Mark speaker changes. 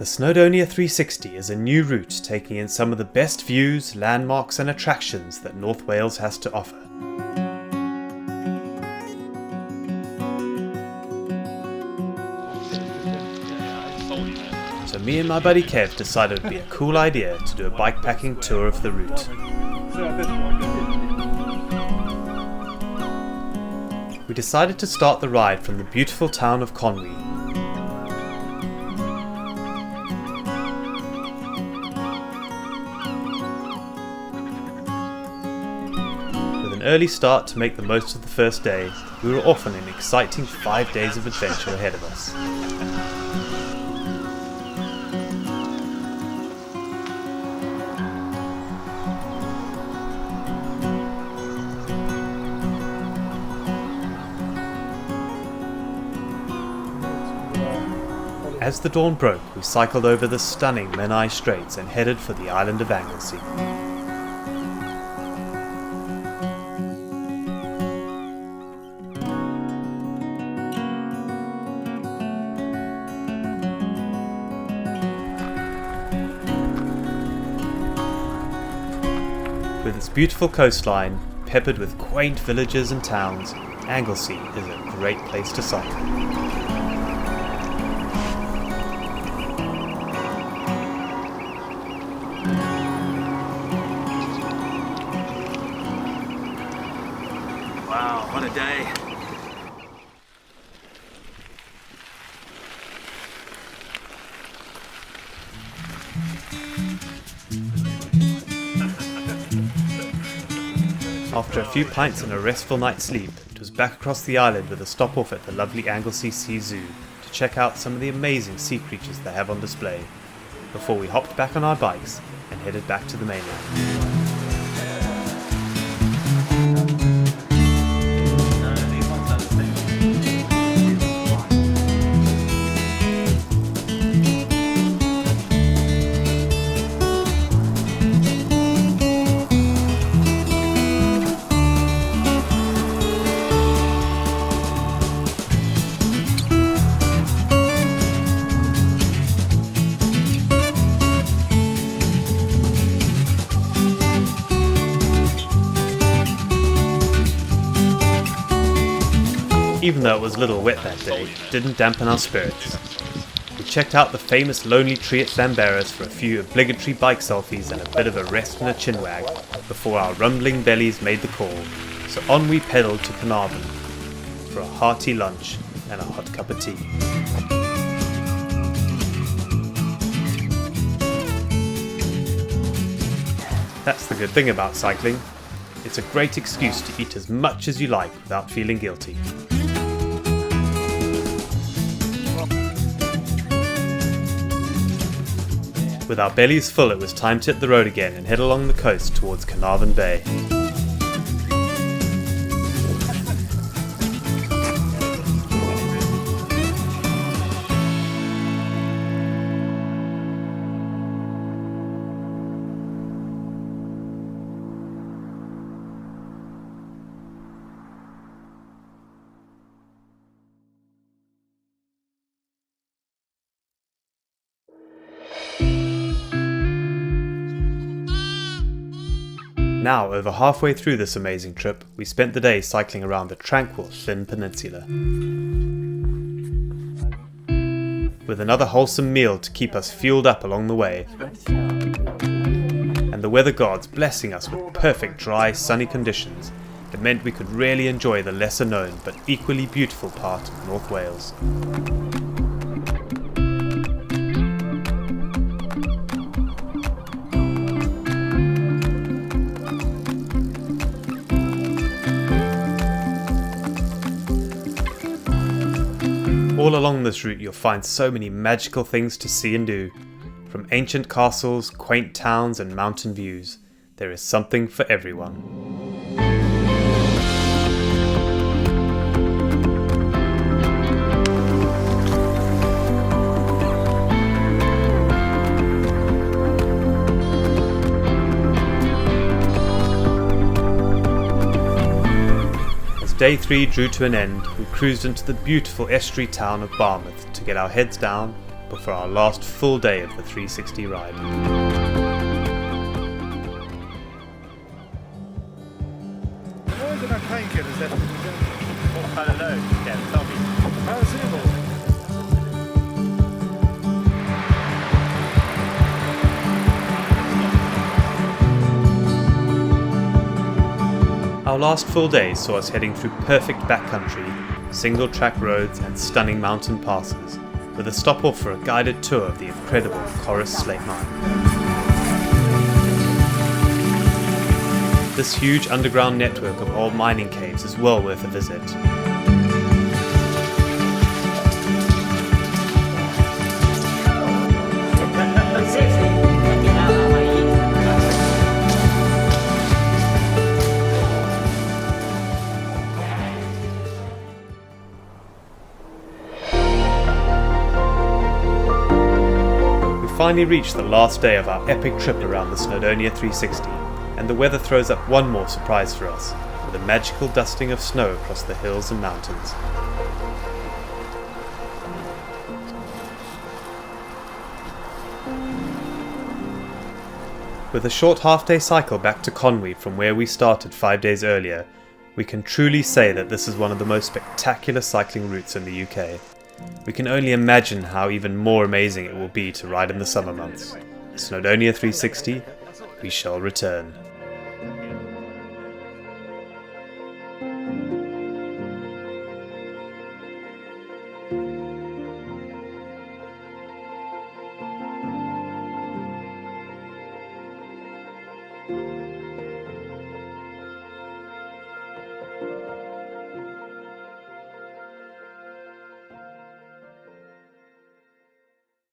Speaker 1: The Snowdonia 360 is a new route taking in some of the best views, landmarks and attractions that North Wales has to offer. So me and my buddy Kev decided it would be a cool idea to do a bikepacking tour of the route. We decided to start the ride from the beautiful town of Conwy. With an early start to make the most of the first day, we were off on an exciting 5 days of adventure ahead of us. As the dawn broke, we cycled over the stunning Menai Straits and headed for the island of Anglesey. With its beautiful coastline, peppered with quaint villages and towns, Anglesey is a great place to cycle.
Speaker 2: Wow, what a day.
Speaker 1: After a few pints and a restful night's sleep, it was back across the island with a stop off at the lovely Anglesey Sea Zoo to check out some of the amazing sea creatures they have on display, before we hopped back on our bikes and headed back to the mainland. Even though it was a little wet that day, it didn't dampen our spirits. We checked out the famous lonely tree at Llanberris for a few obligatory bike selfies and a bit of a rest and a chinwag before our rumbling bellies made the call, so on we pedalled to Carnarvon for a hearty lunch and a hot cup of tea. That's the good thing about cycling. It's a great excuse to eat as much as you like without feeling guilty. With our bellies full, it was time to hit the road again and head along the coast towards Carnarvon Bay. Now, over halfway through this amazing trip, we spent the day cycling around the tranquil Llyn Peninsula, with another wholesome meal to keep us fueled up along the way, and the weather gods blessing us with perfect dry, sunny conditions. It meant we could really enjoy the lesser known but equally beautiful part of North Wales. All along this route you'll find so many magical things to see and do. From ancient castles, quaint towns and mountain views, there is something for everyone. Day 3 drew to an end, we cruised into the beautiful estuary town of Barmouth to get our heads down, before our last full day of the 360 ride. Our last full day saw us heading through perfect backcountry, single-track roads and stunning mountain passes, with a stop-off for a guided tour of the incredible Corris Slate Mine. This huge underground network of old mining caves is well worth a visit. Finally reached the last day of our epic trip around the Snowdonia 360, and the weather throws up one more surprise for us, with a magical dusting of snow across the hills and mountains. With a short half-day cycle back to Conwy from where we started 5 days earlier, we can truly say that this is one of the most spectacular cycling routes in the UK. We can only imagine how even more amazing it will be to ride in the summer months. Snowdonia 360, we shall return.